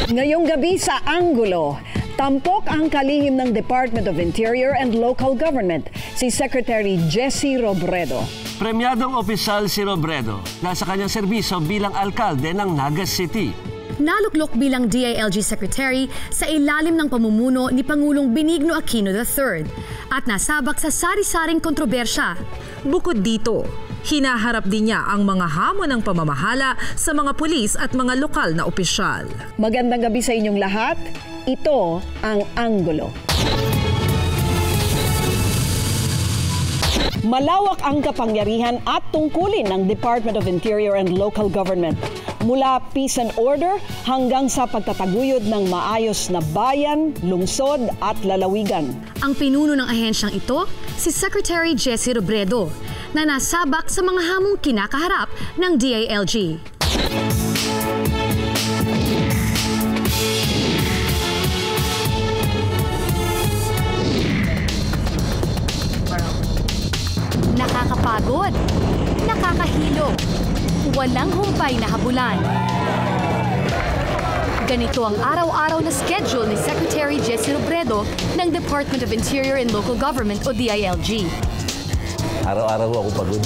Ngayong gabi sa Angulo, tampok ang kalihim ng Department of Interior and Local Government, si Secretary Jesse Robredo. Premyadong opisyal si Robredo nasa kanyang serbisyo bilang alkalde ng Nagas City. Naluklok bilang DILG Secretary sa ilalim ng pamumuno ni Pangulong Benigno Aquino III at nasabak sa sari-saring kontrobersya. Bukod dito, hinaharap din niya ang mga hamon ng pamamahala sa mga pulis at mga lokal na opisyal. Magandang gabi sa inyong lahat. Ito ang Angulo. Malawak ang kapangyarihan at tungkulin ng Department of Interior and Local Government. Mula peace and order hanggang sa pagtataguyod ng maayos na bayan, lungsod at lalawigan. Ang pinuno ng ahensyang ito, si Secretary Jesse Robredo, na nasabak sa mga hamong kinakaharap ng DILG. Nakakapagod, nakakahilo, walang humpay na habulan. Ganito ang araw-araw na schedule ni Secretary Jesse Robredo ng Department of Interior and Local Government o DILG. Araw-araw ako pagod.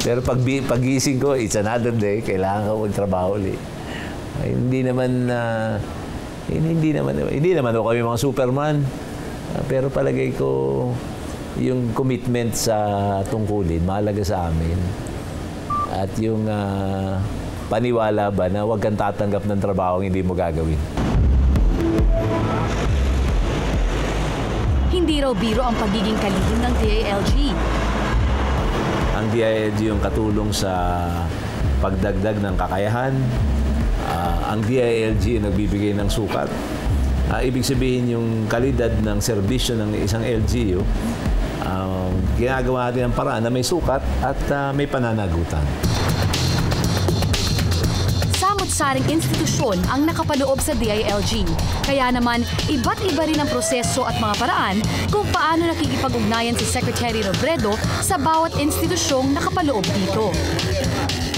Pero pagising ko, it's another day, kailangan ko magtrabaho ulit. Hindi naman ako kami mga Superman. Pero palagay ko, yung commitment sa tungkulin, mahalaga sa amin. At yung paniwala ba na huwag kang tatanggap ng trabaho hindi mo gagawin. Hindi raw biro ang pagiging kalihim ng DILG. Ang DILG yung katulong sa pagdagdag ng kakayahan. Ang DILG yung nagbibigay ng sukat. Ibig sabihin yung kalidad ng serbisyo ng isang LGU, ginagawa natin ang paraan na may sukat at may pananagutan. Samot-saring institusyon ang nakapaloob sa DILG. Kaya naman, iba't iba rin ang proseso at mga paraan kung paano nakikipag-ugnayan si Secretary Robredo sa bawat institusyong nakapaloob dito.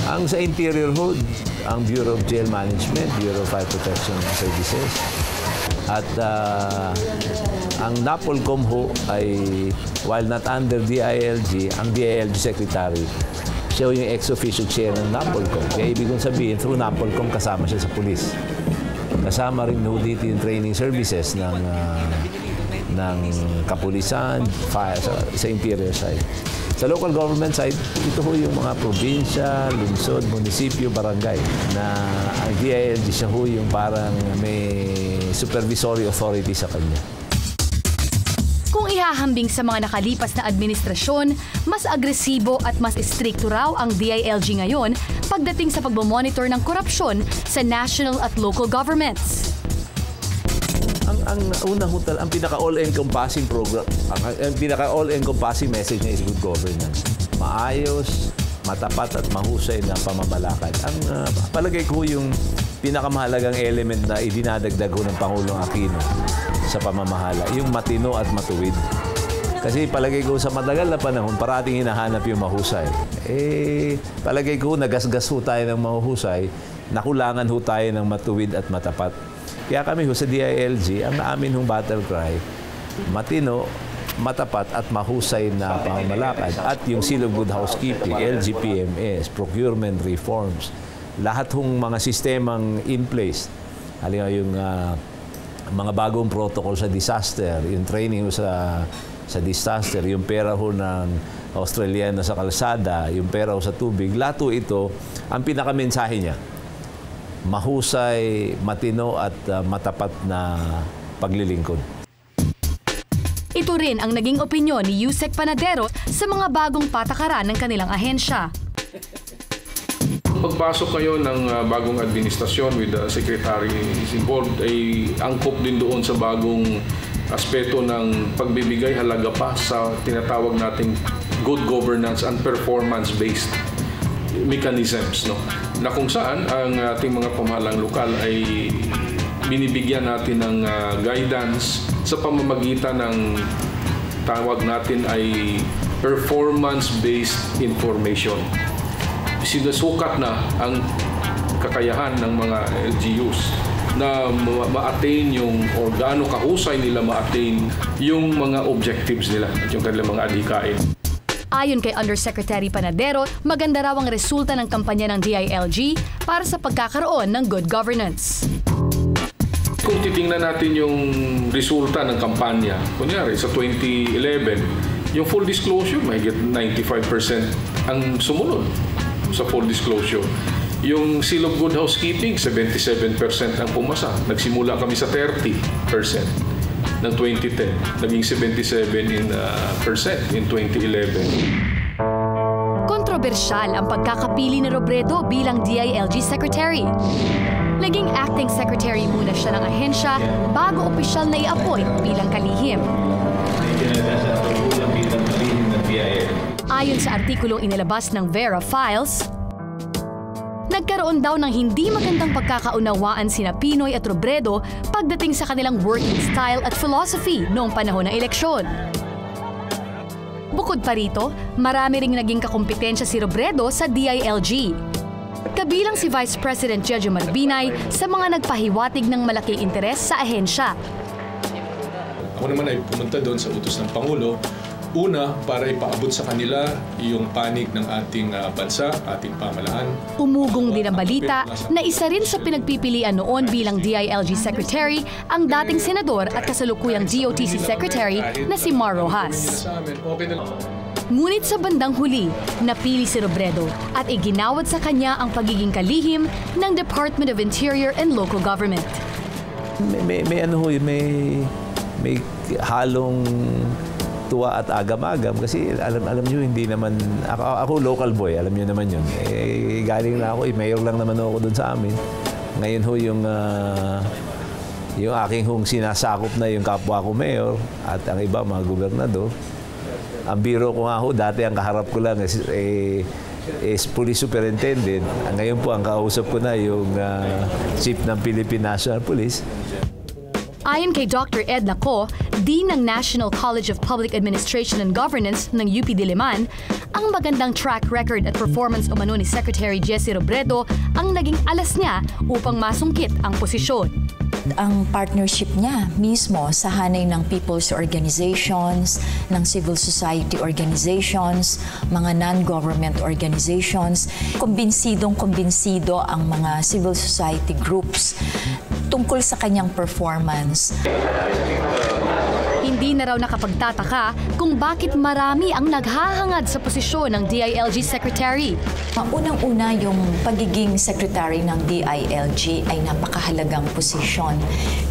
Ang sa Interior Hood, ang Bureau of Jail Management, Bureau of Fire Protection Services, at ang NAPOLCOM ho ay, while not under DILG, ang DILG Secretary, siya yung ex-officio chair ng NAPOLCOM. Kaya ibig kong sabihin, through NAPOLCOM, kasama siya sa pulis. Kasama rin ho dito yung training services ng kapulisan, fire, sa interior side. Sa local government side, ito ho yung mga probinsya, lungsod, munisipyo, barangay, na ang DILG siya ho yung parang may supervisory authority sa kanya. Kung ihahambing sa mga nakalipas na administrasyon, mas agresibo at mas istrikto raw ang DILG ngayon pagdating sa pagmamonitor ng korupsyon sa national at local governments. Ang unang hutal, ang pinaka-all-encompassing program, ang pinaka-all-encompassing message niya is good governance. Maayos, matapat at mahusay na pamamalakad. Ang palagay ko yung pinakamahalagang element na idinadagdag ko ng Pangulong Aquino sa pamamahala, yung matino at matuwid. Kasi palagay ko sa matagal na panahon, parating hinahanap yung mahusay. Palagay ko nagasgas ho tayo ng mahusay, nakulangan ho tayo ng matuwid at matapat. Kaya kami ho sa DILG, ang amin hong battle cry, matino, matapat at mahusay na pamamalakad at yung seal of good housekeeping, LGPMS, procurement reforms, lahat hong mga sistemang in place. Halimbawa yung mga bagong protocol sa disaster, yung training ho sa disaster, yung pera ho ng Australiano sa kalsada, yung pera ho sa tubig, lahat ho ito, ang pinakamensahe niya, mahusay, matino at matapat na paglilingkod. Ito rin ang naging opinyon ni Yusek Panadero sa mga bagong patakaran ng kanilang ahensya. Pagpasok ngayon ng bagong administrasyon with the secretary is involved ay angkop din doon sa bagong aspeto ng pagbibigay halaga pa sa tinatawag nating good governance and performance-based mechanisms, no? Na kung saan ang ating mga pamahalang lokal ay binibigyan natin ng guidance sa pamamagitan ng tawag natin ay performance-based information. Sinusukat na ang kakayahan ng mga LGUs na ma-attain yung, o gaano kahusay nila ma-attain yung mga objectives nila at yung kanilang mga adhikain. Ayon kay Undersecretary Panadero, maganda raw ang resulta ng kampanya ng DILG para sa pagkakaroon ng good governance. Kung titingnan natin yung resulta ng kampanya, kunyari sa 2011, yung full disclosure, mahigit 95% ang sumunod sa full disclosure. Yung seal of good housekeeping, 77% ang pumasa. Nagsimula kami sa 30% ng 2010. Naging 77% in 2011. Kontrobersyal ang pagkakapili ni Robredo bilang DILG Secretary. Naging acting secretary muna siya ng ahensya bago opisyal na i-appoint bilang kalihim. Ayon sa artikulong inilabas ng Vera Files, nagkaroon daw ng hindi magandang pagkakaunawaan sina Pinoy at Robredo pagdating sa kanilang working style at philosophy noong panahon ng eleksyon. Bukod pa rito, marami ring naging kakumpetensya si Robredo sa DILG. Kabilang si Vice President Jojo Marbinay sa mga nagpahiwatig ng malaking interes sa ahensya. Ako naman ay pumunta doon sa utos ng Pangulo. Una, para ipaabot sa kanila yung panig ng ating bansa, ating pamahalaan. Umugong din ang balita na isa rin sa pinagpipilian noon bilang DILG Secretary ang dating senador at kasalukuyang DOTC Secretary na si Mar Rojas. Ngunit sa bandang huli, napili si Robredo at iginawad sa kanya ang pagiging kalihim ng Department of Interior and Local Government. May halong tuwa at agam-agam kasi alam niyo hindi naman ako local boy, alam niyo naman yun. Galing na ako, mayor lang naman ako doon sa amin. Ngayon ho yung aking sinasakop na yung kapwa ko mayor at ang iba mga gobernador. Ang biro ko nga ho, dati ang kaharap ko lang is police superintendent. Ngayon po ang kausap ko na yung chief ng Philippine National Police. Ayon kay Dr. Ed Laco, Dean ng National College of Public Administration and Governance ng UP Diliman, ang magandang track record at performance umano ni Secretary Jesse Robredo ang naging alas niya upang masungkit ang posisyon. Ang partnership niya mismo sa hanay ng people's organizations, ng civil society organizations, mga non-government organizations, kumbinsido ang mga civil society groups tungkol sa kanyang performance. Hindi na raw nakapagtataka kung bakit marami ang naghahangad sa posisyon ng DILG Secretary. Unang-una, yung pagiging secretary ng DILG ay napakahalagang posisyon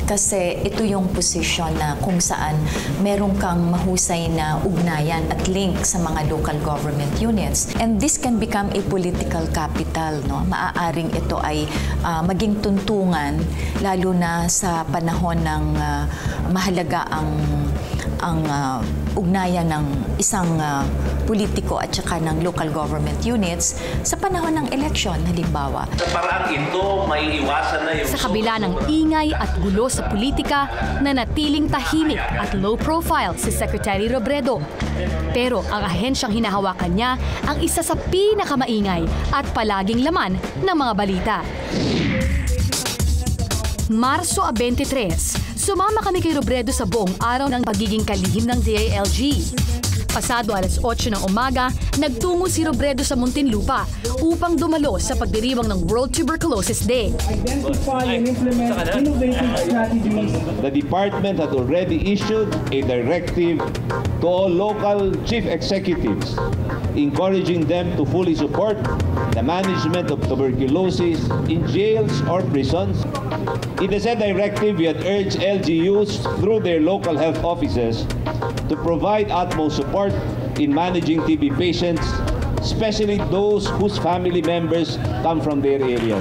kasi ito yung posisyon na kung saan meron kang mahusay na ugnayan at link sa mga local government units. And this can become a political capital. No? Maaaring ito ay maging tuntungan lalo na sa panahon ng mahalaga ang ugnayan ng isang politiko at saka ng local government units sa panahon ng eleksyon, halimbawa. Sa paraang ito, may iwasan na yung... Sa kabila ng ingay at gulo sa politika, nanatiling tahimik at low profile si Secretary Robredo. Pero ang ahensyang hinahawakan niya ang isa sa pinakamaingay at palaging laman ng mga balita. Marso 23, sumama kami kay Robredo sa buong araw ng pagiging kalihim ng DILG. Pasado alas 8 ng umaga, nagtungo si Robredo sa Muntinlupa upang dumalo sa pagdiriwang ng World Tuberculosis Day. Identify and implement innovative strategies. The department had already issued a directive to all local chief executives, encouraging them to fully support the management of tuberculosis in jails or prisons. In the said directive, we had urged LGUs through their local health offices to provide utmost support in managing TB patients, especially those whose family members come from their area.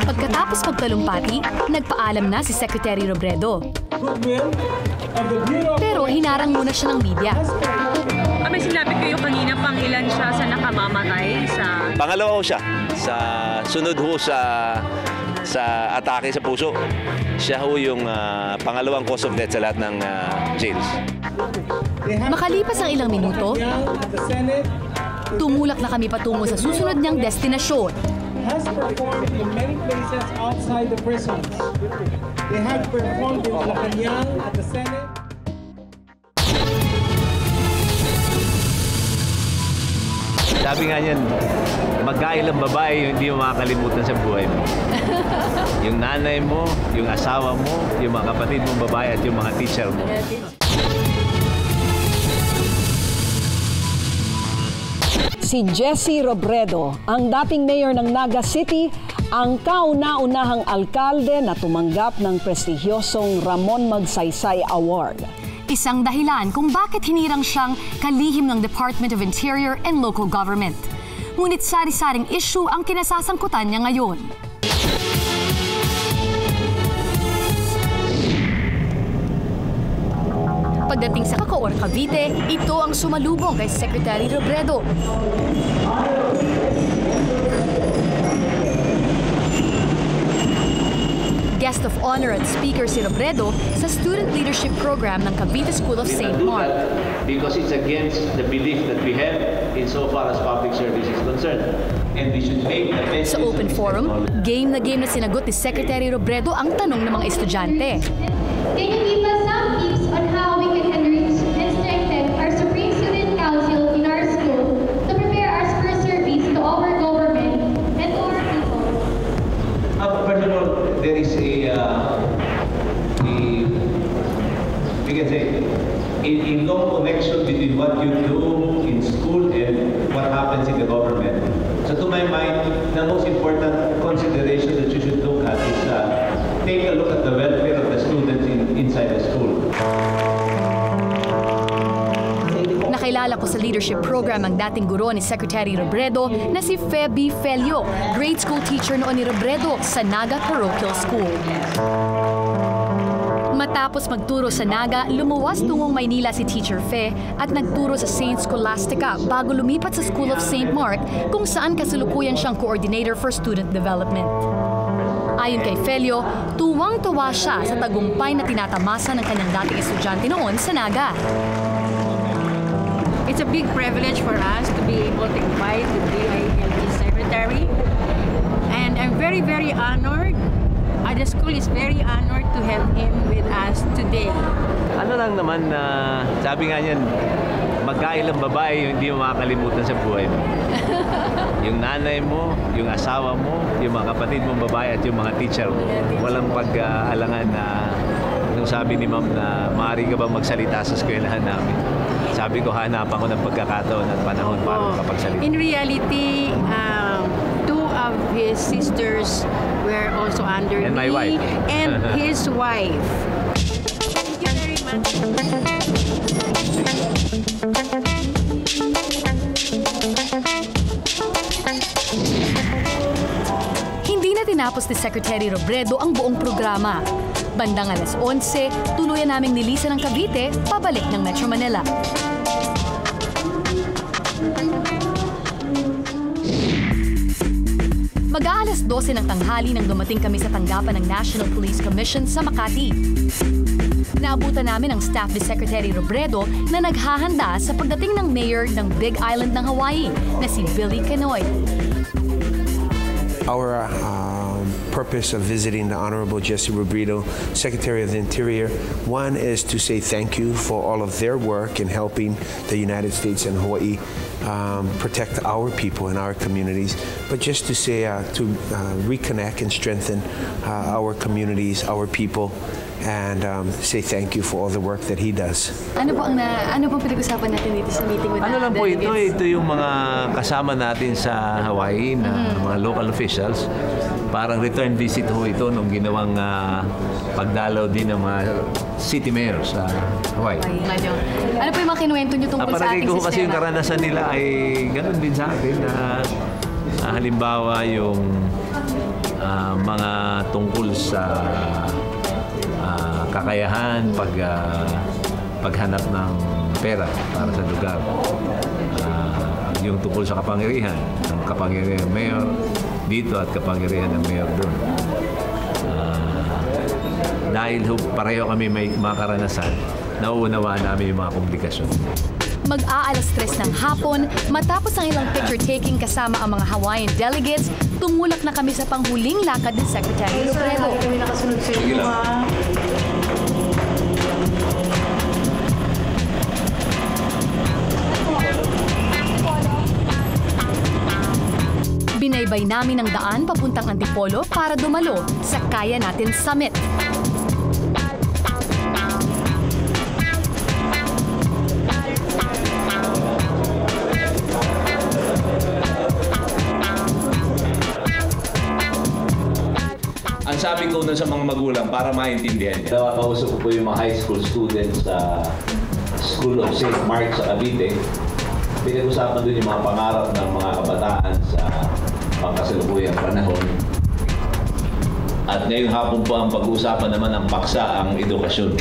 Pagkatapos magtalumpati, nagpaalam na si Secretary Robredo. Pero hinarang muna siya ng media. May sinabi kayo kanina pang ilan siya sa nakamamatay sa... Pangalawa ho siya. Sunod ho sa atake sa puso. Siya ho yung pangalawang cause of death sa lahat ng jails. Makalipas ang ilang minuto, tumulak na kami patungo sa susunod niyang destinasyon. has performed in many places outside the prisons. They have performed in Malacanang at the Senate. Sabi nga niyan, magkailang babae yung hindi mo makakalimutan sa buhay mo. Yung nanay mo, yung asawa mo, yung mga kapatid mong babae at yung mga teacher mo. Si Jessie Robredo, ang dating mayor ng Naga City, ang kauna-unahang alkalde na tumanggap ng prestigyosong Ramon Magsaysay Award. Isang dahilan kung bakit hinirang siyang kalihim ng Department of Interior and Local Government. Ngunit sari-saring issue ang kinasasangkutan niya ngayon. Pagdating sa Cacoor, Cavite, ito ang sumalubong kay Secretary Robredo. Guest of honor at speaker si Robredo sa Student Leadership Program ng Cavite School of St. Mark. Because it's against the belief that we have insofar as public service is concerned. And we should make the best. Sa open forum, game na sinagot ni Secretary Robredo ang tanong ng mga estudyante. Can you give us some tips on how we can enrich and strengthen our Supreme Student Council in our school to prepare us for service to our government and to our people? First of all, there is we can say, a long connection between what you do in school and what happens in the government. So to my mind, the most important consideration that you should look at is take a look at the welfare of the students inside the school. Nakilala ko sa leadership program ang dating guro ni Secretary Robredo na si Feby Felio, grade school teacher noon ni Robredo sa Naga Parochial School. Matapos magturo sa Naga, lumuwas tungong Maynila si Teacher Fe at nagturo sa St. Scholastica bago lumipat sa School of St. Mark kung saan kasalukuyan siyang coordinator for student development. Ayon kay Felio, tuwang-tuwa siya sa tagumpay na tinatamasa ng kanyang dating estudyante noon sa Naga. It's a big privilege for us to be able to invite the DILG Secretary. And I'm very, very honored. The school is very honored to have him with us today. Ano lang naman na sabi nga niyan, magkailang babae yung hindi mo makakalimutan sa buhay mo. Yung nanay mo, yung asawa mo, yung mga kapatid mong babae at yung mga teacher mo. Walang pag-alangan na nung sabi ni ma'am na maaari ka ba magsalita sa eskwelahan namin. Sabi ko, hanapan ko ng pagkakataon at panahon para makapagsalita. In reality, two of his sisters were also under and my wife. And his wife. Thank you very much. Hindi na tinapos ni Secretary Robredo ang buong programa. Bandang alas 11, tuluyan naming nilisan ng Cavite pabalik ng Metro Manila. Mag-aalas 12 ng tanghali nang dumating kami sa tanggapan ng National Police Commission sa Makati. Naabutan namin ang staff ni Secretary Robredo na naghahanda sa pagdating ng mayor ng Big Island ng Hawaii na si Billy Canoy. Our purpose of visiting the Honorable Jessie Robredo, Secretary of the Interior, one is to say thank you for all of their work in helping the United States and Hawaii protect our people and our communities, but just to say to reconnect and strengthen our communities, our people, and say thank you for all the work that he does. Ano pong pinag-usapan natin dito sa meeting with Ano lang po ito? Ito yung mga kasama natin sa Hawaii na mga local officials. Parang return visit ho ito nung ginawang pagdalaw din ng mga city mayors sa Hawaii. Ano po yung mga kinuwento nyo tungkol sa ating sistema? sistema? Kasi yung karanasan nila ay ganun din sa atin na halimbawa yung mga tungkol sa kakayahan, paghanap ng pera para sa lugar. Yung tungkol sa kapangyarihan, ng kapangyarihan ng mayor dito at kapangyarihan ng mayor doon. Dahil pareho kami may mga karanasan, nauunawaan namin yung mga komplikasyon. Mag-aalas 3 ng hapon, matapos ang ilang picture-taking kasama ang mga Hawaiian delegates, tumulak na kami sa panghuling lakad ni Secretary Robredo. Binaybay namin ang daan papuntang Antipolo para dumalo sa Kaya Natin Summit. Ang sabi ko na sa mga magulang para maintindihan niya. Kausap ko po yung mga high school students sa School of St. Mark sa Cavite. Pinag-usapan doon yung mga pangarap ng mga kabataan sa pangkasalukuyang panahon. At ngayong hapon po ang pag-uusapan naman ang paksa, ang edukasyon.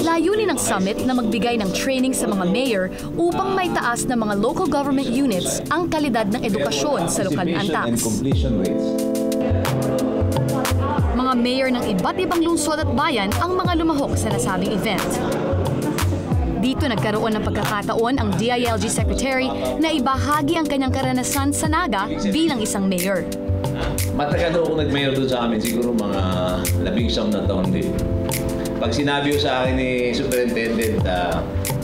Layunin ng summit na magbigay ng training sa mga mayor upang may taas na mga local government units ang kalidad ng edukasyon sa lokal na antas. Mga mayor ng iba't ibang lungsod at bayan ang mga lumahok sa nasabing event. Dito nagkaroon ng pagkakataon ang DILG Secretary na ibahagi ang kanyang karanasan sa Naga bilang isang mayor. Matagal na ako nag-mayor doon sa amin, siguro mga 19 na taon din. Pag sinabi ko sa akin ni Superintendent,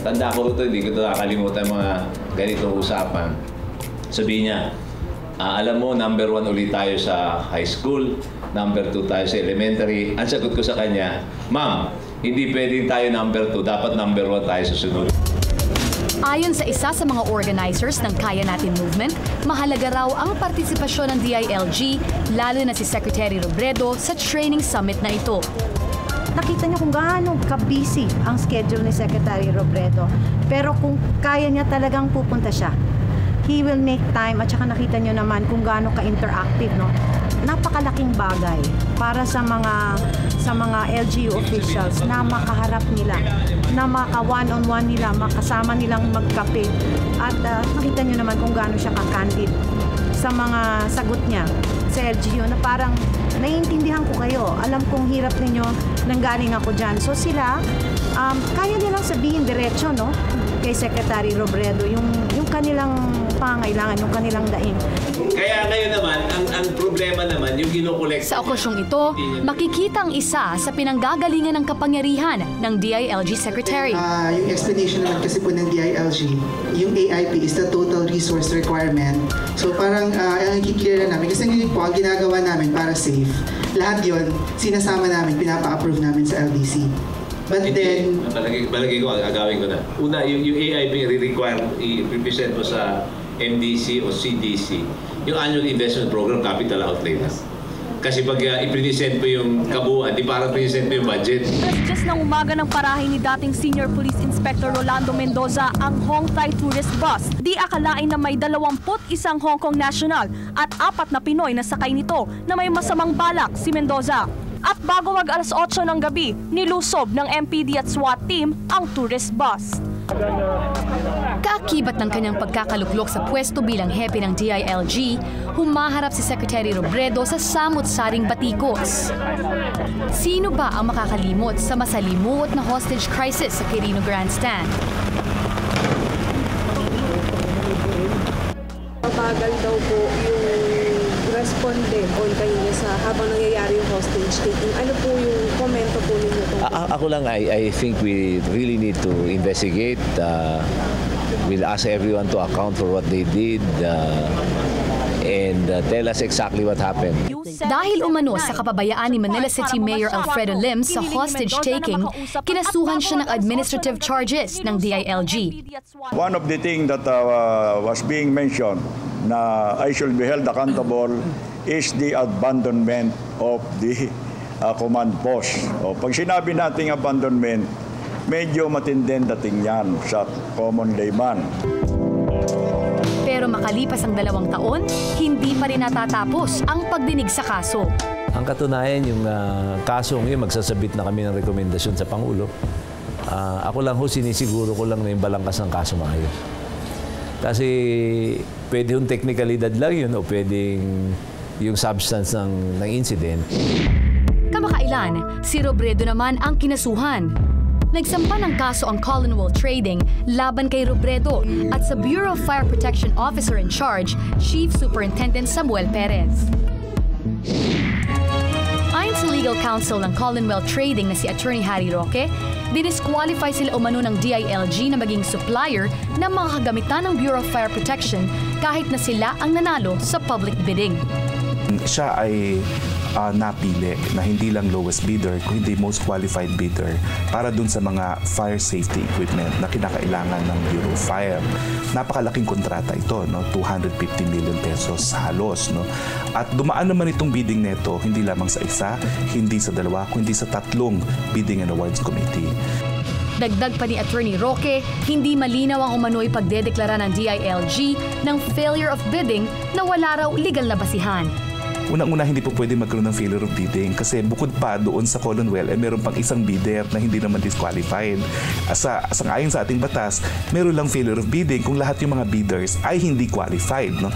tanda ko ito, hindi ko ito nakakalimutan mga ganitong usapan. Sabihin niya, alam mo, number 1 ulit tayo sa high school, number 2 tayo sa elementary. Ang sagot ko sa kanya, Ma'am, hindi pwedeng tayo number 2, dapat number 1 tayo sa sunod. Ayon sa isa sa mga organizers ng Kaya Natin Movement, mahalaga raw ang partisipasyon ng DILG, lalo na si Secretary Robredo sa training summit na ito. Nakita niyo kung gaano ka-busy ang schedule ni Secretary Robredo. Pero kung kaya niya talagang pupunta siya, he will make time at saka nakita niyo naman kung gaano ka-interactive, no? Napakalaking bagay para sa mga LGU officials na makaharap nila, na maka-one-on-one nila, makasama nilang magkape. At nakita niyo naman kung gaano siya ka-candid sa mga sagot niya sa LGU na parang naiintindihan ko kayo. Alam kong hirap ninyo, nanggaling ako dyan. So sila, kaya nilang sabihin diretso, no? Kay Secretary Robredo, yung kanilang pangailangan, yung kanilang daing. Kaya ngayon naman, ang problema naman, yung kinukolekta. Sa okasyong ito, makikita ang isa sa pinanggagalingan ng kapangyarihan ng DILG Secretary. Yung explanation naman kasi po ng DILG, yung AIP is the total resource requirement. So parang nakikiclear na namin. Kasi ngayon po, ang ginagawa namin para safe, lahat yon sinasama namin, pinapa-approve namin sa LDC. But then... Balagay ko, agawin ko na. Una, yung AIP re-require, i-represent mo sa MDC o CDC, yung Annual Investment Program, capital outlay na. Kasi pag i-present mo yung kabuuan, di parang present mo yung budget. Just ng umaga ng parahin ni dating Senior Police Inspector Rolando Mendoza ang Hong Thai Tourist Bus. Di akalain na may 21 Hong Kong national at 4 na Pinoy na sakay nito na may masamang balak si Mendoza. At bago mag alas 8 ng gabi, nilusob ng MPD at SWAT team ang tourist bus. Kaakibat ng kanyang pagkakaluklok sa pwesto bilang hepe ng DILG, humaharap si Secretary Robredo sa samot-saring batikos. Sino ba ang makakalimot sa masalimuot na hostage crisis sa Quirino Grandstand? Mabagal daw po yung respondent o kanina sa habang nangyayari yung hostage taking. Ano po yung komento po ninyo? Ako lang, I think we really need to investigate. We'll ask everyone to account for what they did and tell us exactly what happened. Dahil umano sa kapabayaan ni Manila City Mayor Alfredo Lim sa hostage taking, kinasuhan siya ng administrative charges ng DILG. One of the things that was being mentioned na I should be held accountable is the abandonment of the command post. Pag sinabi nating abandonment, medyo matinding dating yan sa common layman. Pero makalipas ang 2 taon, hindi pa rin natatapos ang pagdinig sa kaso. Ang katunayan, yung kasong yun, magsasabit na kami ng rekomendasyon sa Pangulo. Ako lang sinisiguro ko lang na yung balangkas ng kaso maayos. Kasi pwede yung technicalidad lang yun o pwedeng yung substance ng incident. Kamakailan, si Robredo naman ang kinasuhan. Nagsampa ng kaso ang Collinwell Trading laban kay Robredo at sa Bureau of Fire Protection Officer in Charge, Chief Superintendent Samuel Perez. Ayon sa legal counsel ng Collinwell Trading na si Attorney Harry Roque, dinisqualify sila umano ng DILG na maging supplier ng mga kagamitan ng Bureau of Fire Protection kahit na sila ang nanalo sa public bidding. Siya ay napili na hindi lang lowest bidder, kundi most qualified bidder para dun sa mga fire safety equipment na kinakailangan ng Bureau of Fire. Napakalaking kontrata ito, no? 250 million pesos halos. No? At dumaan naman itong bidding neto hindi lamang sa isa, hindi sa dalawa, kundi sa 3 bidding and awards committee. Dagdag pa ni Attorney Roque, hindi malinaw ang umano'y pagdedeklara ng DILG ng failure of bidding na wala raw legal na basihan. Unang-una, hindi po pwede magkaroon ng failure of bidding kasi bukod pa doon sa Collinwell, meron pang isang bidder na hindi naman disqualified. Ayon sa ating batas, meron lang failure of bidding kung lahat yung mga bidders ay hindi qualified. No?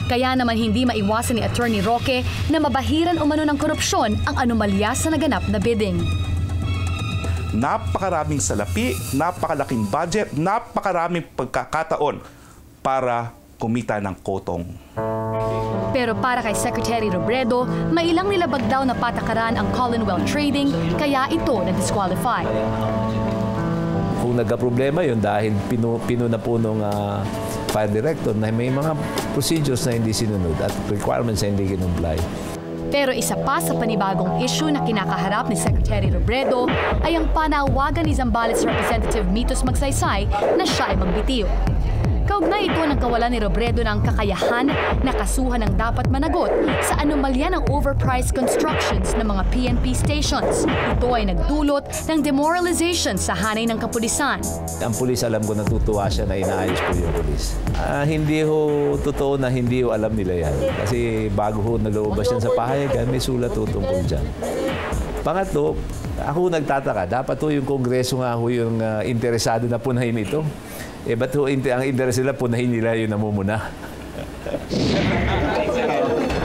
Kaya naman hindi maiwasan ni Attorney Roque na mabahiran umano ng korupsyon ang anomalya sa naganap na bidding. Napakaraming salapi, napakalaking budget, napakaraming pagkakataon para kumita ng kotong. Pero para kay Secretary Robredo, may ilang nilabag daw na patakaran ang Collinwell Trading, kaya ito na-disqualify. Kung nagka-problema yun dahil pino na po nung fire director na may mga procedures na hindi sinunod at requirements na hindi kinumply. Pero isa pa sa panibagong issue na kinakaharap ni Secretary Robredo ay ang panawagan ni Zambales Representative Mitos Magsaysay na siya ay magbitiw. Kaugnay ito ng kawalan ni Robredo ng kakayahan na kasuhan ng dapat managot sa anomalya ng overpriced constructions ng mga PNP stations. Ito ay nagdulot ng demoralization sa hanay ng kapulisan. Ang pulis, alam ko natutuwa siya na inaayos po yung pulis. Hindi ho totoo na hindi ho alam nila yan. Kasi bago ho nalabas yan sa pahayagan, may sulat ho tungkol dyan. Pangatlo, ako nagtataka, dapat ho yung Kongreso nga ho yung interesado na punahin ito. Ba't ho ang interest nila, punahin nila yung namumuna?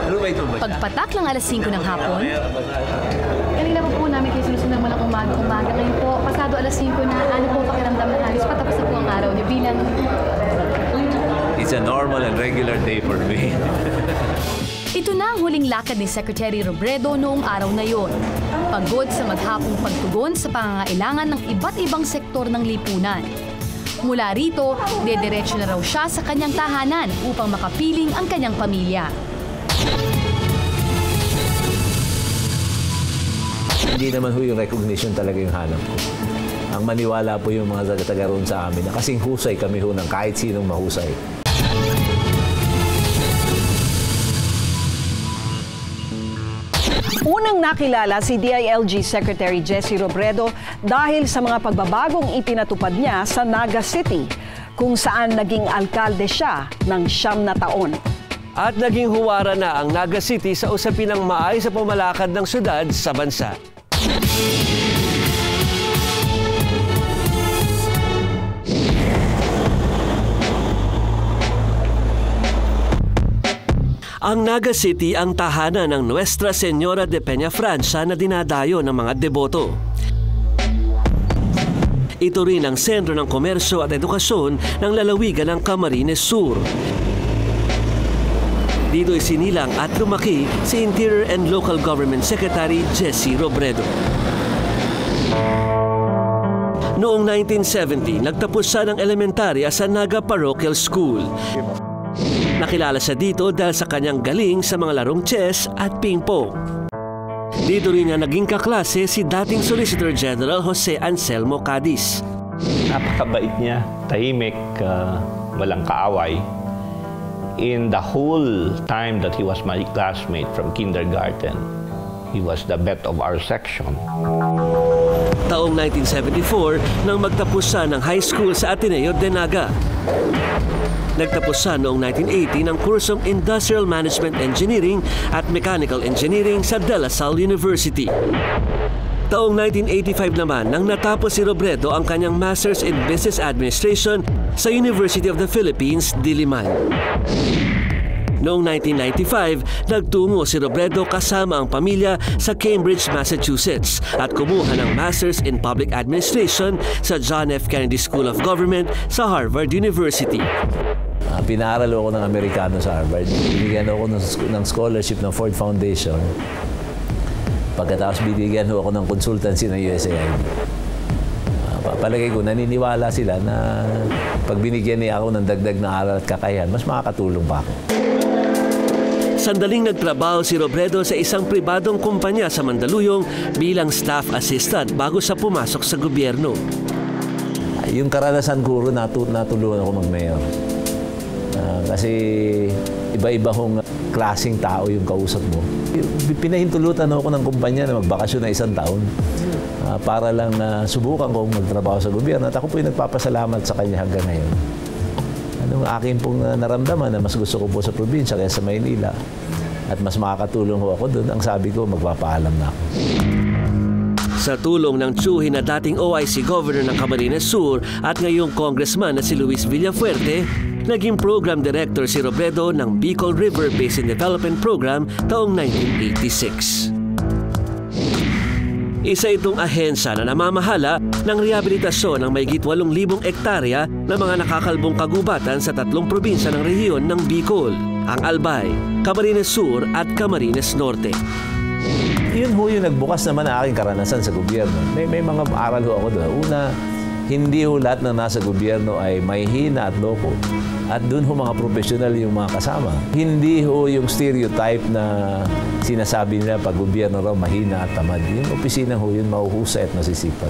Ano ba ito? Pagpatak lang alas 5 ng hapon. Kanina po namin kayo sinusundan mo ng umaga. Ngayon po, pasado alas 5 na, ano po pakiramdam na halos patapos na po ang araw niyo bilang... It's a normal and regular day for me. Ito na ang huling lakad ni Secretary Robredo noong araw na yon. Pagod sa maghapong pagtugon sa pangangailangan ng iba't ibang sektor ng lipunan. Mula rito, dediretso na raw siya sa kanyang tahanan upang makapiling ang kanyang pamilya. Hindi naman ho yung recognition talaga yung hanap ko. Ang maniwala po yung mga taga roon sa amin na kasing husay kami ho ng kahit sinong mahusay. Unang nakilala si DILG Secretary Jesse Robredo dahil sa mga pagbabagong ipinatupad niya sa Naga City, kung saan naging alkalde siya ng 9 na taon. At naging huwara na ang Naga City sa usapin ng maayos sa pamalakad ng syudad sa bansa. Ang Naga City ang tahanan ng Nuestra Señora de Peñafrancia na dinadayo ng mga deboto. Ito rin ang sentro ng komersyo at edukasyon ng lalawigan ng Camarines Sur. Dito ay sinilang at lumaki si Interior and Local Government Secretary Jesse Robredo. Noong 1970, nagtapos siya ng elementarya sa Naga Parochial School. Nakilala siya dito dahil sa kanyang galing sa mga larong chess at ping-pong. Dito rin nga naging kaklase si dating Solicitor General Jose Anselmo Cadiz. Napakabait niya, tahimik, walang kaaway. In the whole time that he was my classmate from kindergarten, he was the bet of our section. Taong 1974 nang magtapos siya ng high school sa Ateneo de Naga. Nagtapos siya noong 1980 ng kursong Industrial Management Engineering at Mechanical Engineering sa De La Salle University. Taong 1985 naman nang natapos si Robredo ang kanyang Masters in Business Administration sa University of the Philippines, Diliman. Noong 1995, nagtungo si Robredo kasama ang pamilya sa Cambridge, Massachusetts at kumuha ng Masters in Public Administration sa John F. Kennedy School of Government sa Harvard University. Pinaaral ako ng Amerikano sa Harvard. Binigyan ako ng scholarship ng Ford Foundation. Pagkatapos binigyan ako ng consultancy ng USAID. Palagay ko, naniniwala sila na pag binigyan niya ako ng dagdag na aral at kakayahan, mas makakatulong pa ako. Sandaling nagtrabaho si Robredo sa isang pribadong kumpanya sa Mandaluyong bilang staff assistant bago sa pumasok sa gobyerno. Yung karanasan ko rin, natulungan ako mag-mayor. Kasi iba-iba kong klaseng tao yung kausap mo. Pinahintulutan ako ng kumpanya na magbakasyon na 1 taon para lang subukan kong magtrabaho sa gobyerno. At ako po yung nagpapasalamat sa kanya hanggang ngayon. Anong akin pong naramdaman na mas gusto ko po sa probinsya kaya sa Maynila at mas makakatulong ko ako doon, ang sabi ko, magpapaalam na ako. Sa tulong ng tsuhin na dating OIC Governor ng Camarines Sur at ngayong Congressman na si Luis Villafuerte, naging Program Director si Robredo ng Bicol River Basin Development Program taong 1986. Isa itong ahensya na namamahala ng rehabilitasyon ng mahigit 8,000 hektarya ng mga nakakalbong kagubatan sa 3 probinsya ng rehiyon ng Bicol, ang Albay, Camarines Sur at Camarines Norte. Yun ho yung nagbukas naman ang aking karanasan sa gobyerno. May mga aral ho ako doon. Una, hindi ho lahat na nasa gobyerno ay mahihina at loko. At doon ho mga profesional yung mga kasama. Hindi ho yung stereotype na sinasabi nila pag gobyerno raw mahina at tamad. Yung opisina ho yun mahuhusay at masisipag.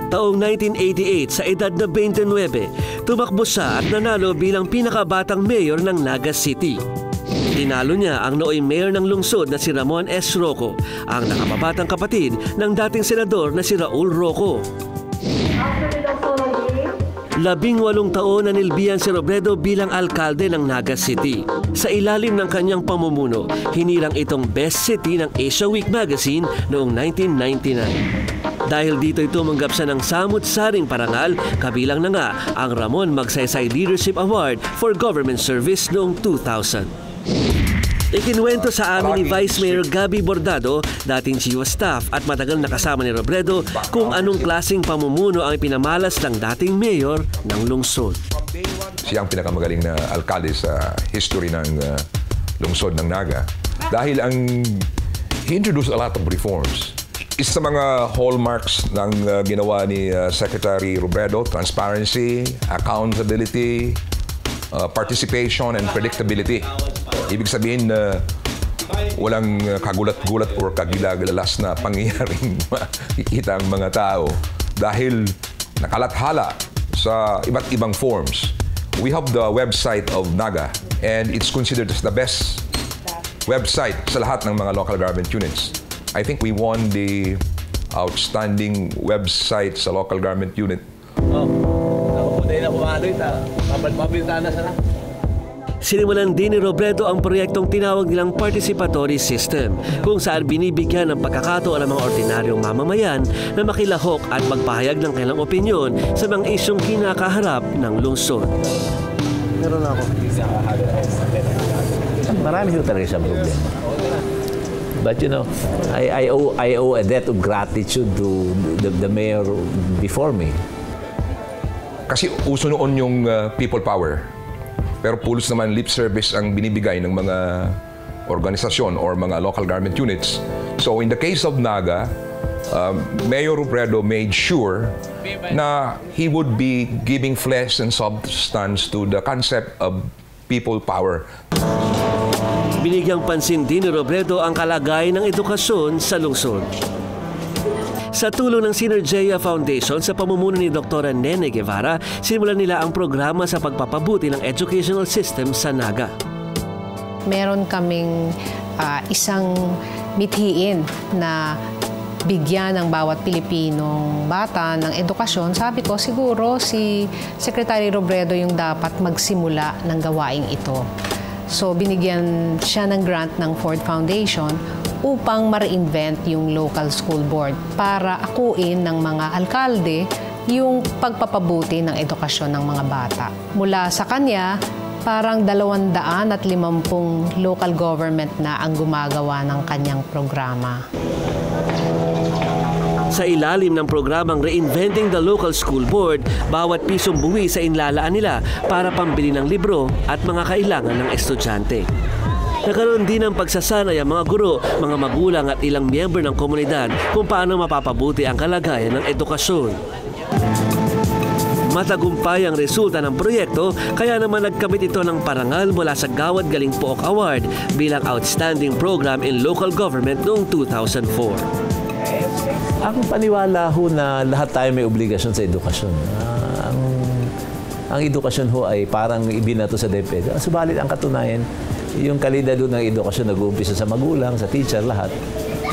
Taong 1988, sa edad na 29, tumakbo siya at nanalo bilang pinakabatang mayor ng Naga City. Tinalo niya ang nooy mayor ng lungsod na si Ramon S. Roco, ang nakababatang kapatid ng dating senador na si Raul Roco. 18 taon na nilbiyan si Robredo bilang alkalde ng Naga City. Sa ilalim ng kanyang pamumuno, hinirang itong Best City ng Asia Week magazine noong 1999. Dahil dito tumanggap siya ng samut-saring parangal, kabilang na nga ang Ramon Magsaysay Leadership Award for Government Service noong 2000. Ikinuwento sa amin ni Vice Mayor Gabby Bordado, dating Chief of Staff at matagal na kasama ni Robredo, kung anong klaseng pamumuno ang ipinamalas ng dating mayor ng lungsod. Siya ang pinakamagaling na alkalde sa history ng lungsod ng Naga. Dahil he introduced a lot of reforms. Isa sa mga hallmarks ng ginawa ni Secretary Robredo, transparency, accountability, participation, and predictability. Ibig sabihin na walang kagulat-gulat o kagilagalas na pangyayaring makikita ang mga tao dahil nakalathala sa iba't ibang forms. We have the website of Naga and it's considered as the best website sa lahat ng mga local government units. I think we won the outstanding website sa local government unit. Ako po dahil na kumaloy, mabilita na sana. Sinimulan din ni Robredo ang proyektong tinawag nilang participatory system, kung saan binibigyan ng pagkakataon ang mga ordinaryong mamamayan na makilahok at magpahayag ng kanilang opinyon sa mga isyong kinakaharap ng lungsod. Meron ako. Marami ho talaga siyang problema. But you know, I owe a debt of gratitude to the mayor before me. Kasi uso noon yung people power. Pero pulos naman lip service ang binibigay ng mga organisasyon or mga local government units. So in the case of Naga, Mayor Robredo made sure na he would be giving flesh and substance to the concept of people power. Binigyang pansin din ni Robredo ang kalagayan ng edukasyon sa lungsod. Sa tulong ng Synergia Foundation sa pamumuno ni Dr. Nene Guevara, sinimulan nila ang programa sa pagpapabuti ng educational system sa Naga. Meron kaming isang mithiin na bigyan ng bawat Pilipinong bata ng edukasyon. Sabi ko, siguro si Secretary Robredo yung dapat magsimula ng gawaing ito. So binigyan siya ng grant ng Ford Foundation upang ma-reinvent yung local school board para akuin ng mga alkalde yung pagpapabuti ng edukasyon ng mga bata. Mula sa kanya, parang 250 local government na ang gumagawa ng kanyang programa. Sa ilalim ng programang Reinventing the Local School Board, bawat pisong buwi sa inlalaan nila para pambili ng libro at mga kailangan ng estudyante. Nagkaroon din ng pagsasanay ang mga guro, mga magulang at ilang miyembro ng komunidad kung paano mapapabuti ang kalagayan ng edukasyon. Matagumpay ang resulta ng proyekto, kaya naman nagkamit ito ng parangal mula sa Gawad Galing Pook Award bilang Outstanding Program in Local Government noong 2004. Ang paniwala ho na lahat tayo may obligasyon sa edukasyon. Ang edukasyon ho ay parang ibinato sa DepEd. Subalit ang katunayan, yung kalidad ng edukasyon nag-uumpisa sa magulang, sa teacher, lahat.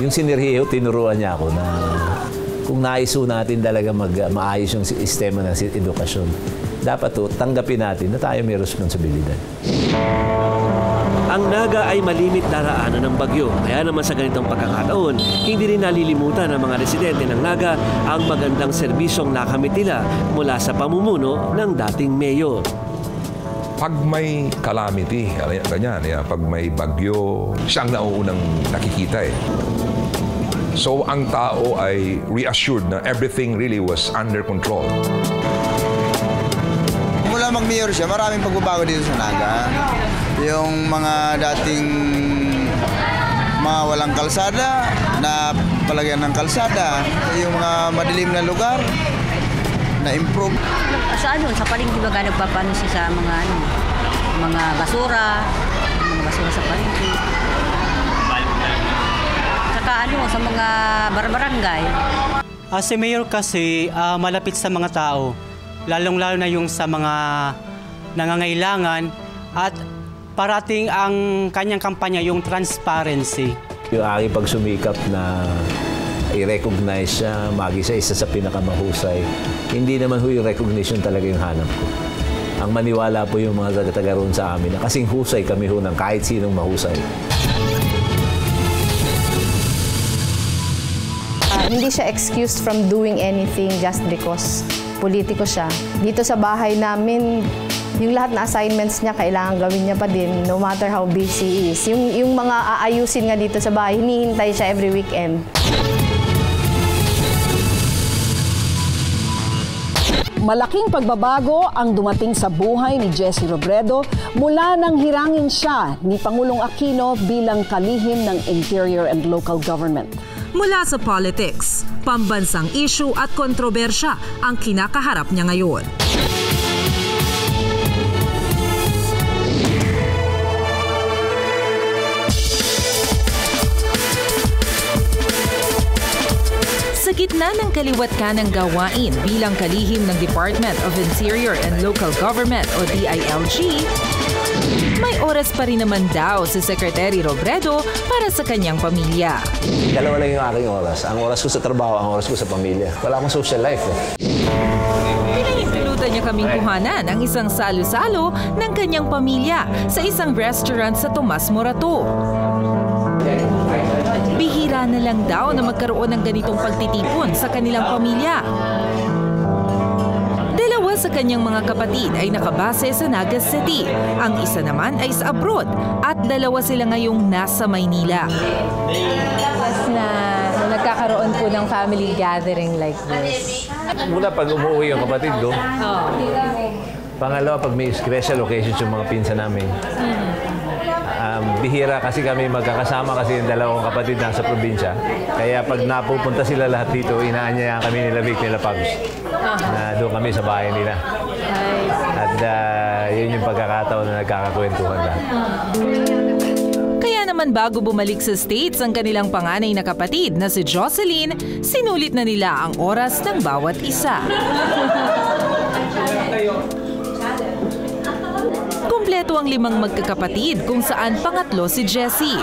Yung sinerhiyo, tinuruan niya ako na kung nais natin talaga maayos yung sistema ng edukasyon, dapat tanggapin natin na tayo may responsibilidad. Ang Naga ay malimit daraanan ng bagyo. Kaya naman sa ganitong pagkakataon, hindi rin nalilimutan ng mga residente ng Naga ang magandang serbisyong nakamit nila mula sa pamumuno ng dating mayor. Pag may calamity, ganyan, pag may bagyo, siyang nauunang nakikita eh. So ang tao ay reassured na everything really was under control. Mula mag-mayor siya, maraming pagbabago dito sa Naga. Yung mga dating mga walang kalsada, na palagyan ng kalsada, yung mga madilim na lugar, na-improve. Sa palengke ba nagpapano siya sa mga basura sa palengke. Saka sa mga barangay. Si Mayor kasi malapit sa mga tao, lalong-lalo na yung sa mga nangangailangan at parating ang kanyang kampanya, yung transparency. Yung aking pagsumikap na i-recognize siya, isa sa pinakamahusay, hindi naman yung recognition talaga yung hanap ko. Ang maniwala po yung mga taga roon sa amin na kasing husay kami ng kahit sinong mahusay. Hindi siya excused from doing anything just because politiko siya. Dito sa bahay namin, yung lahat na assignments niya, kailangan gawin niya pa din, no matter how busy he is. Yung mga aayusin nga dito sa bahay, hinihintay siya every weekend. Malaking pagbabago ang dumating sa buhay ni Jessie Robredo mula nang hirangin siya ni Pangulong Aquino bilang kalihim ng Interior and Local Government. Mula sa politics, pambansang issue at kontrobersya ang kinakaharap niya ngayon. Sa gitna ng kaliwat kanang gawain bilang kalihim ng Department of Interior and Local Government o DILG, may oras pa rin naman daw si Secretary Robredo para sa kanyang pamilya. Dalawa lang yung aking oras. Ang oras ko sa trabaho, ang oras ko sa pamilya. Wala akong social life eh. Pinahintulutan niya kaming kuhanan ang isang salo-salo ng kanyang pamilya sa isang restaurant sa Tomas Morato. Bihira na lang daw na magkaroon ng ganitong pagtitipon sa kanilang pamilya. Dalawa sa kanyang mga kapatid ay nakabase sa Naga City. Ang isa naman ay sa abroad at dalawa sila ngayong nasa Maynila. Mas na nagkakaroon po ng family gathering like this. Muna pag umuwi yung kapatid ko. Pangalawa, pag may special occasions yung mga pinsan namin. Bihira kasi kami magkakasama kasi yung dalawang kapatid nasa probinsya. Kaya pag napupunta sila lahat dito, inaanyayaan kami nila Vic, nila Pabs. Na doon kami sa bahay nila. At yun yung pagkakataon na nagkakakwentuhan lahat. Kaya naman bago bumalik sa States ang kanilang panganay na kapatid na si Jocelyn, sinulit na nila ang oras ng bawat isa. Kompleto ang 5 magkakapatid kung saan pangatlo si Jessie.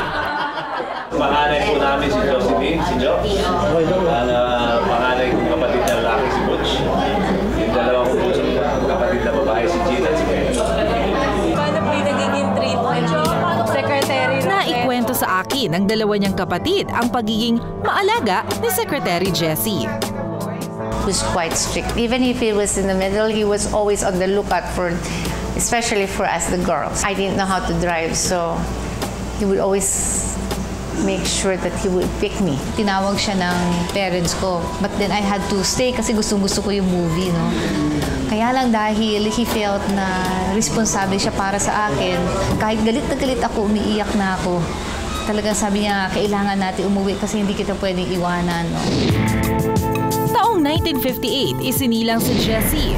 Panganay po namin si Jocelyn, si Jo. Panganay kong kapatid na lalaki si Butch. Yung dalawang kapatid na babae si Gina at si Ken. Paano po yung nagiging treatment ni Secretary Robredo? Naikwento sa akin ng dalawa niyang kapatid ang pagiging maalaga ni Secretary Jessie. He was quite strict. Even if he was in the middle, he was always on the lookout for especially for us, the girls. I didn't know how to drive, so he would always make sure that he would pick me. Tinawag siya ng parents ko, but then I had to stay kasi gustong-gusto ko yung movie, no? Kaya lang dahil he felt na responsable siya para sa akin, kahit galit na galit ako, umiiyak na ako. Talagang sabi niya, kailangan natin umuwi kasi hindi kita pwedeng iwanan, no? Taong 1958, isinilang si Jessie.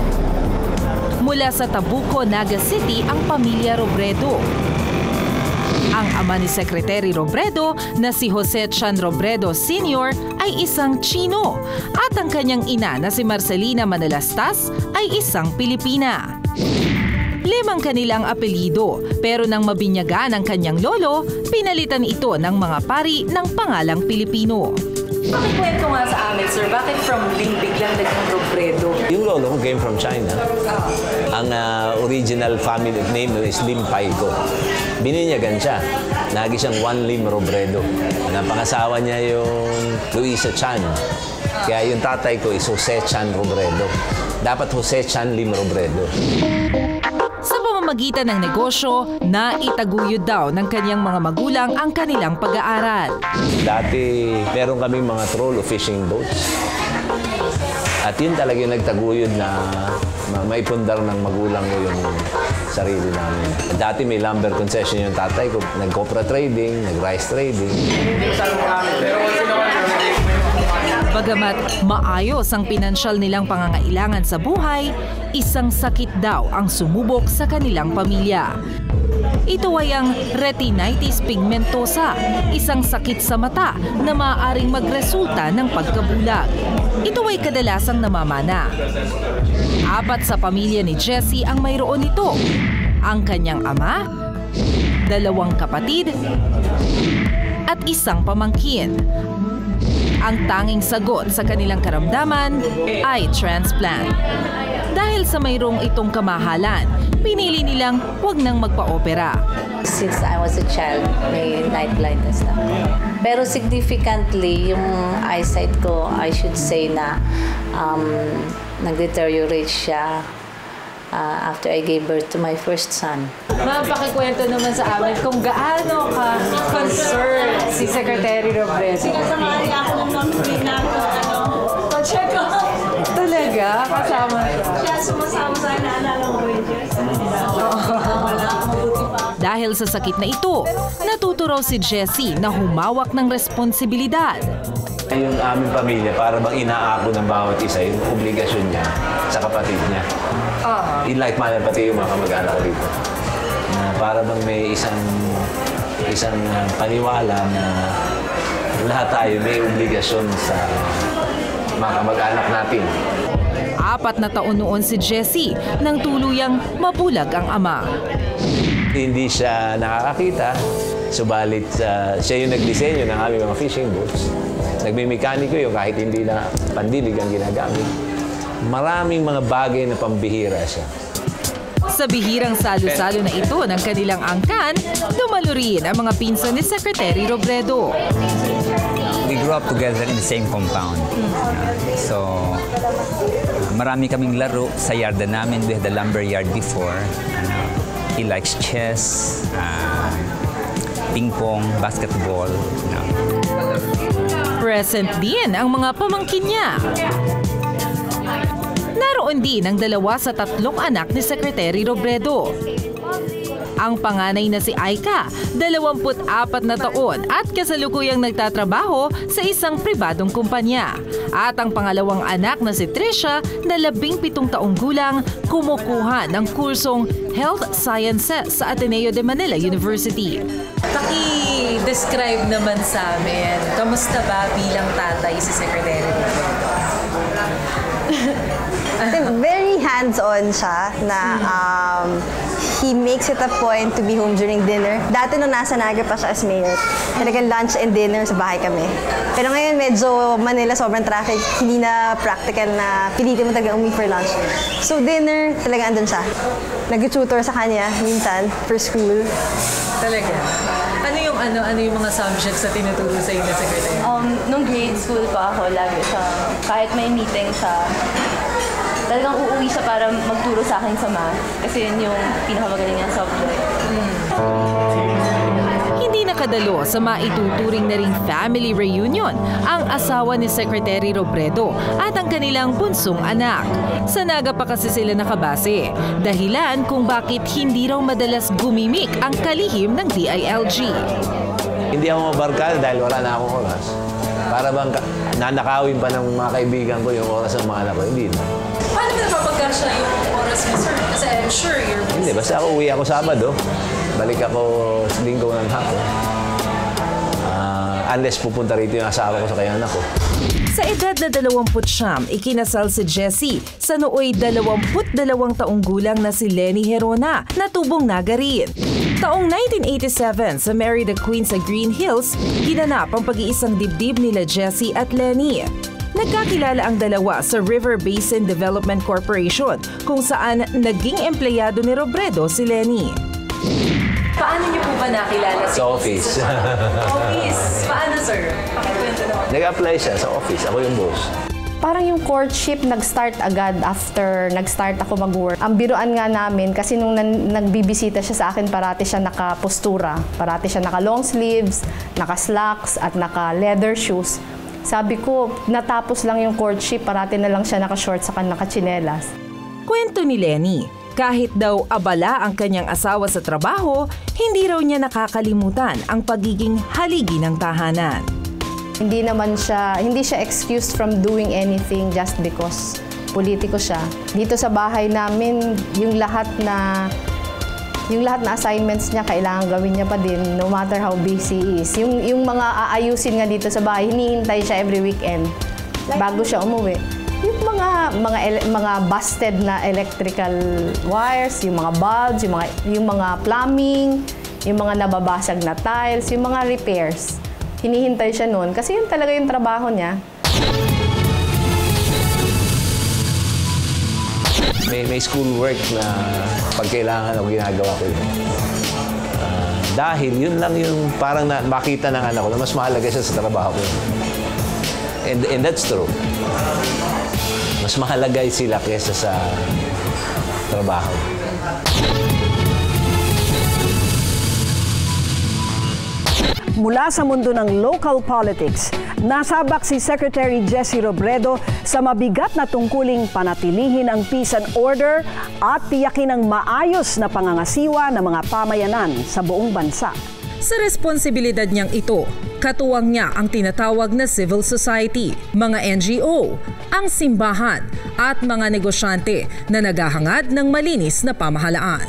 Mula sa Tabuco, Naga City, ang pamilya Robredo. Ang ama ni Secretary Robredo na si Jose Chan Robredo Sr. ay isang Chino at ang kanyang ina na si Marcelina Manalastas ay isang Pilipina. 5 kanilang apelyido pero nang mabinyagan ang kanyang lolo, pinalitan ito ng mga pari ng pangalang Pilipino. Pakikwento nga sa amin, sir, bakit from Lim biglang naging Robredo? Yung lolo ko came from China. Ang original family name is Lim Pai Ko. Bininyagan siya. Nagi siyang Juan Lim Robredo. Napangasawa niya yung Luisa Chan. Kaya yung tatay ko is Jose Chan Robredo. Dapat Jose Chan Lim Robredo. Sa pamamagitan ng negosyo, naitaguyod daw ng kanyang mga magulang ang kanilang pag-aaral. Dati, meron kami mga troll o fishing boats. At yun talaga yung nagtaguyod na maipundar ng magulang ko yung sarili namin. Dati may lumber concession yung tatay ko. Nag-copra trading, nag-rice trading. Bagamat maayos ang pinansyal nilang pangangailangan sa buhay, isang sakit daw ang sumubok sa kanilang pamilya. Ito ay ang retinitis pigmentosa, isang sakit sa mata na maaaring magresulta ng pagkabulag. Ito ay kadalasang namamana. 4 sa pamilya ni Jessie ang mayroon nito. Ang kanyang ama, 2 kapatid, at isang pamangkin. Ang tanging sagot sa kanilang karamdaman ay transplant. Dahil sa mayroong itong kamahalan, pinili nilang huwag nang magpa-opera. Since I was a child, may night blindness na. Pero significantly, yung eyesight ko, I should say na nag-deteriorate siya after I gave birth to my first son. Ma'am, pakikwento naman sa amin kung gaano ka-concerned si Secretary Robredo. Sinasamahan ako ng mamili na check up. Talaga? Kasama siya? Siya sumasama sa naalala ko yung Dahil sa sakit na ito, natuto raw si Jessie na humawak ng responsibilidad. Yung aming pamilya, para bang inaako ng bawat isa yung obligasyon niya sa kapatid niya. In like manner, pati yung mga kamag-anak ko dito. Para bang may isang paniwala na lahat tayo may obligasyon sa mga kamag-anak natin. 4 na taon noon si Jessie nang tuluyang mabulag ang ama. Hindi siya nakakakita, subalit siya yung nagdisenyo ng aming mga fishing boats. Nagmimekaniko yun kahit hindi na pandilig ang ginagamit. Maraming mga bagay na pambihira siya. Sa bihirang salo-salo na ito ng kanilang angkan, dumalo rin ang mga pinsan ni Secretary Robredo. We grew up together in the same compound. So, marami kaming laro sa yarda namin. We had the lumber yard before. He likes chess, ping pong, basketball. Present din ang mga pamangkin niya. Naroon din ang 2 sa 3 anak ni Secretary Robredo. Ang panganay na si Aika, 24 na taon at kasalukuyang nagtatrabaho sa isang pribadong kumpanya. At ang pangalawang anak na si Trisha, na 17 taong gulang, kumukuha ng kursong Health Sciences sa Ateneo de Manila University. Paki-describe naman sa amin, kamusta ba bilang tatay si Secretary Robredo? Very hands-on siya na he makes it a point to be home during dinner. Dati nung nasa Naga pa siya as mayor, talagang lunch and dinner sa bahay kami. Pero ngayon medyo Manila sobrang traffic, hindi na practical na pilitin mo talaga umuwi for lunch. So dinner, talaga andun siya. Nag-tutor sa kanya minsan for school. Talaga? Ano yung mga subjects na tinuturo sa inyo, Secretary? Nung grade school pa ako, lagi siya, kahit may meeting siya, talagang uuwi siya para magturo sa akin sa math. Kasi yun yung pinakamagaling niyang subject. Hindi nakadalo sa maituturing na ring family reunion ang asawa ni Secretary Robredo at ang kanilang bunsong anak. Sa Naga pa kasi sila nakabase, dahilan kung bakit hindi raw madalas gumimik ang kalihim ng DILG. Hindi ako mabarkada dahil wala na akong oras. Para bang nanakawin pa ng mga kaibigan ko yung oras ng mga anak ko, hindi na. Paano ba napapagkasya yung oras mo, sir? Kasi I'm sure you're busy. Hindi, basta ako uwi ako Sabado. Balik ako Linggo ng hapon. Unless pupunta rito yung asawa ko sa kanyang anak ko. Sa edad na 29, ikinasal si Jessie sa nooy 22 taong gulang na si Lenny Herona na tubong Naga rin. Taong 1987 sa Mary the Queen sa Green Hills, ginanap ang pag-iisang dibdib nila Jessie at Lenny. Nagkakilala ang dalawa sa River Basin Development Corporation kung saan naging empleyado ni Robredo si Lenny. Paano niyo po ba nakilala si Sa office. Office? Paano, sir? Pakikwento naman. Nag-apply siya sa office. Ako yung boss. Parang yung courtship nag-start agad after nag-start ako mag-work. Ang biruan nga namin, kasi nung nagbibisita siya sa akin, parati siya nakapostura. Parati siya naka-long sleeves, naka-slacks, at naka-leather shoes. Sabi ko, natapos lang yung courtship, parati na lang siya naka-shorts at naka-tsinelas. Kwento ni Lenny, kahit daw abala ang kanyang asawa sa trabaho, hindi raw niya nakakalimutan ang pagiging haligi ng tahanan. Hindi siya excused from doing anything just because politiko siya. Dito sa bahay namin, yung lahat na assignments niya, kailangan gawin niya pa din, no matter how busy he is. Yung mga aayusin nga dito sa bahay, hinihintay siya every weekend bago siya umuwi. Yung mga busted na electrical wires, yung mga bulbs, yung mga plumbing, yung mga nababasag na tiles, yung mga repairs. Hinihintay siya noon kasi yun talaga yung trabaho niya. May school work na pag kailangan ako ginagawa ko yun. Dahil yun lang yung parang makita ng anak ko na mas mahalaga siya sa trabaho ko. And that's true. Mas mahalaga sila kesa sa trabaho. Mula sa mundo ng local politics, nasabak si Secretary Jessie Robredo sa mabigat na tungkuling panatilihin ang peace and order at tiyakin ang maayos na pangangasiwa ng mga pamayanan sa buong bansa. Sa responsibilidad niyang ito, katuwang niya ang tinatawag na civil society, mga NGO, ang simbahan at mga negosyante na naghahangad ng malinis na pamahalaan.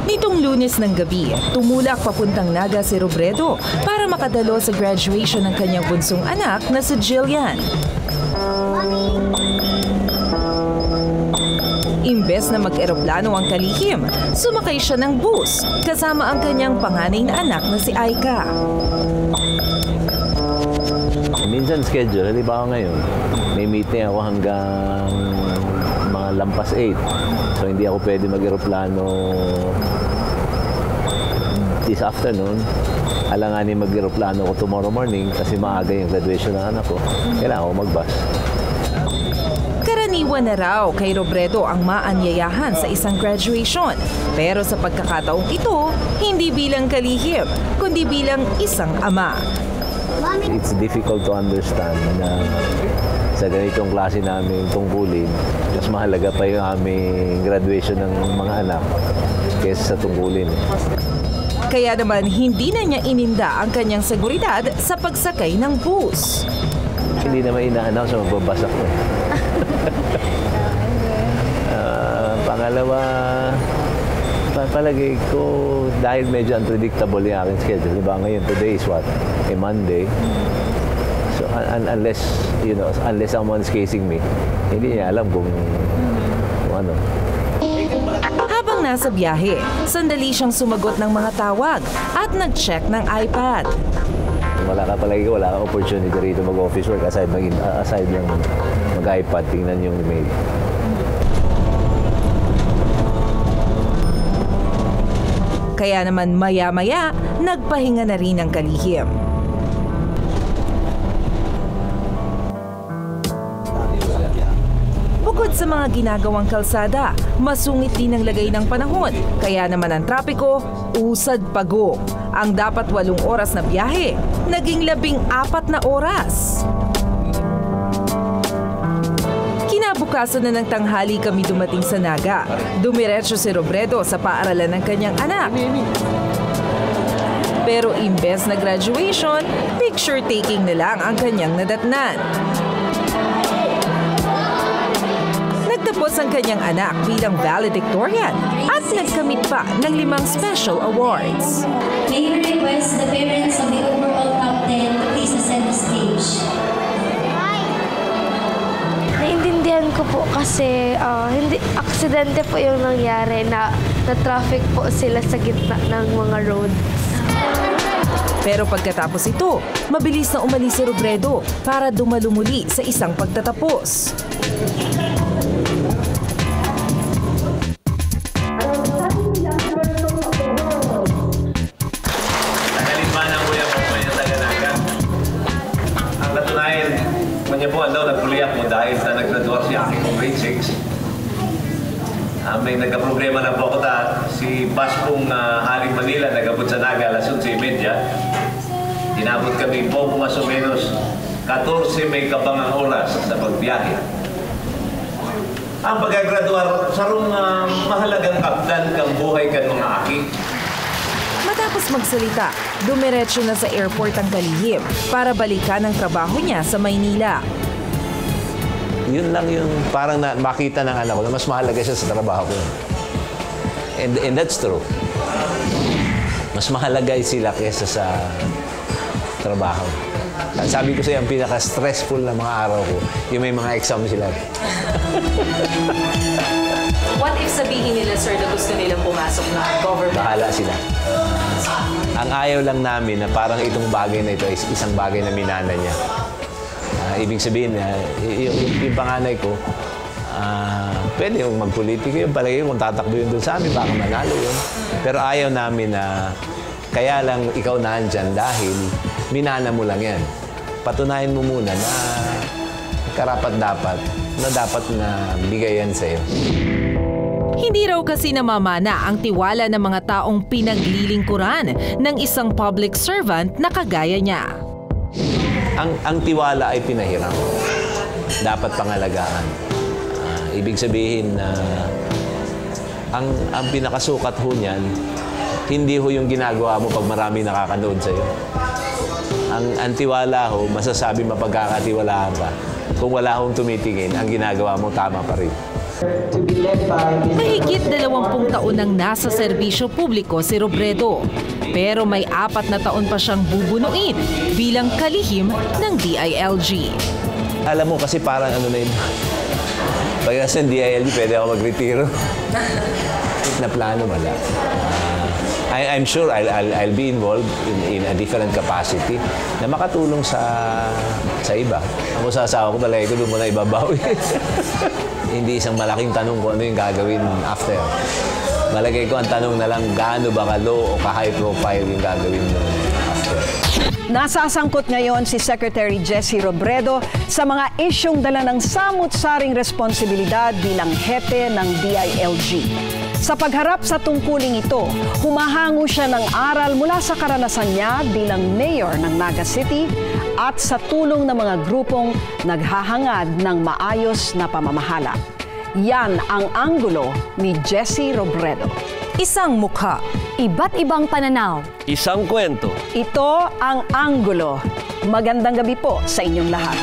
Nitong Lunes ng gabi, tumulak papuntang Naga si Robredo para makadalo sa graduation ng kanyang bunsong anak na si Jillian. Imbes na mag-eroplano ang kalihim, sumakay siya ng bus kasama ang kanyang panganay na anak na si Aika. Minsan schedule, halimbawa ngayon, may meeting ako hanggang mga lampas 8. So hindi ako pwede mag-eroplano this afternoon. Alanganin mag-eroplano ko tomorrow morning kasi maaga yung graduation ng anak ko. Kailangan ko mag-bus. Karaniwan na raw kay Robredo ang maanyayahan sa isang graduation. Pero sa pagkakataong ito, hindi bilang kalihim, kundi bilang isang ama. It's difficult to understand na sa ganitong klase namin tungkulin, mas mahalaga pa yung aming graduation ng mga anak kaysa sa tungkulin. Kaya naman hindi na niya ininda ang kanyang seguridad sa pagsakay ng bus. Hindi naman ina-announce na magbabasa ko. Pangalawa, palagay ko dahil medyo unpredictable yung aking schedule. Diba ngayon, today is what? A Monday. So unless someone's casing me, hindi niya alam kung ano. Habang nasa biyahe, sandali siyang sumagot ng mga tawag at nag-check ng iPad. Wala kang opportunity rito mag-office work aside ng mag-iPad, tingnan yung email. Kaya naman maya-maya, nagpahinga na rin ang kalihim. Bukod sa mga ginagawang kalsada, masungit din ang lagay ng panahon. Kaya naman ang trapiko, usad pagong. Ang dapat 8 oras na biyahe, naging 14 na oras. Kinabukasan na ng tanghali kami dumating sa Naga. Dumiretso si Robredo sa paaralan ng kanyang anak. Pero imbes na graduation, picture taking na lang ang kanyang nadatnan. Nagtapos ang kanyang anak bilang valedictorian at nagkamit pa ng 5 special awards. May I request the parents of the overall top 10 to please ascend the stage. Naiintindihan ko po kasi hindi aksidente po yung nangyari na traffic po sila sa gitna ng mga road. Pero pagkatapos ito, mabilis na umalis si Robredo para dumalo muli sa isang pagtatapos. Niya po, nagpuliyak mo dahil sa naggraduar si Aki kong grade 6. May nagka-problema na po ako si bus pong Haling Manila, nagabot sa Naga, alas 11:30. Tinabot kami po mas o menos 14 may kabangang oras sa pagbiyahe. Ang pagkagraduar, sarong mahalagang kapdan kang buhay kan mga Aki. Matapos magsalita, dumiretso na sa airport ang kalihim para balikan ang trabaho niya sa Maynila. Yun lang yung parang makita ng anak ko na mas mahalaga siya sa trabaho ko. And that's true. Mas mahalaga sila kesa sa trabaho. Sabi ko sa'yo, ang pinaka-stressful na mga araw ko, yung may mga exam sila. What if sabihin nila, sir, na gusto nilang pumasok na government? Bahala sila. Ang ayaw lang namin na parang itong bagay na ito ay isang bagay na minana niya. Ibig sabihin, yung panganay ko, pwede yung magpolitiko yung palagi kung tatakbo yun doon sa amin, baka manalo yun. Pero ayaw namin na kaya lang ikaw nandyan dahil minana mo lang yan. Patunayan mo muna na karapat-dapat na dapat na bigayan sa'yo. Hindi raw kasi namamana ang tiwala ng mga taong pinaglilingkuran ng isang public servant na kagaya niya. Ang tiwala ay pinahiram. Dapat pangalagaan. Ibig sabihin na ang pinakasukat ho niyan, hindi ho yung ginagawa mo pag marami nakakanood sa'yo. Ang tiwala ho, masasabi mapagkakatiwalaan ka. Kung wala hong tumitingin, ang ginagawa mo tama pa rin. Mahigit 20 taon nang nasa serbisyo publiko si Robredo. Pero may 4 na taon pa siyang bubunuin bilang kalihim ng DILG. Alam mo kasi parang ano na yun. Pag nasa DILG, pwede ako mag-retiro. Na plano wala. I'm sure I'll be involved in a different capacity na makatulong sa iba. Ako sa asawa ko, palagi ko doon mo na ibabawi. Hindi isang malaking tanong kung ano yung gagawin after. Malagay ko ang tanong na lang, gaano ba ka-low o ka-high profile yung gagawin mo after. Nasasangkot ngayon si Secretary Jessie Robredo sa mga isyong dala ng samut-saring responsibilidad bilang hepe ng DILG. Sa pagharap sa tungkuling ito, humahango siya ng aral mula sa karanasan niya bilang mayor ng Naga City at sa tulong ng mga grupong naghahangad ng maayos na pamamahala. Yan ang anggulo ni Jessie Robredo. Isang mukha, iba't ibang pananaw. Isang kwento. Ito ang anggulo. Magandang gabi po sa inyong lahat.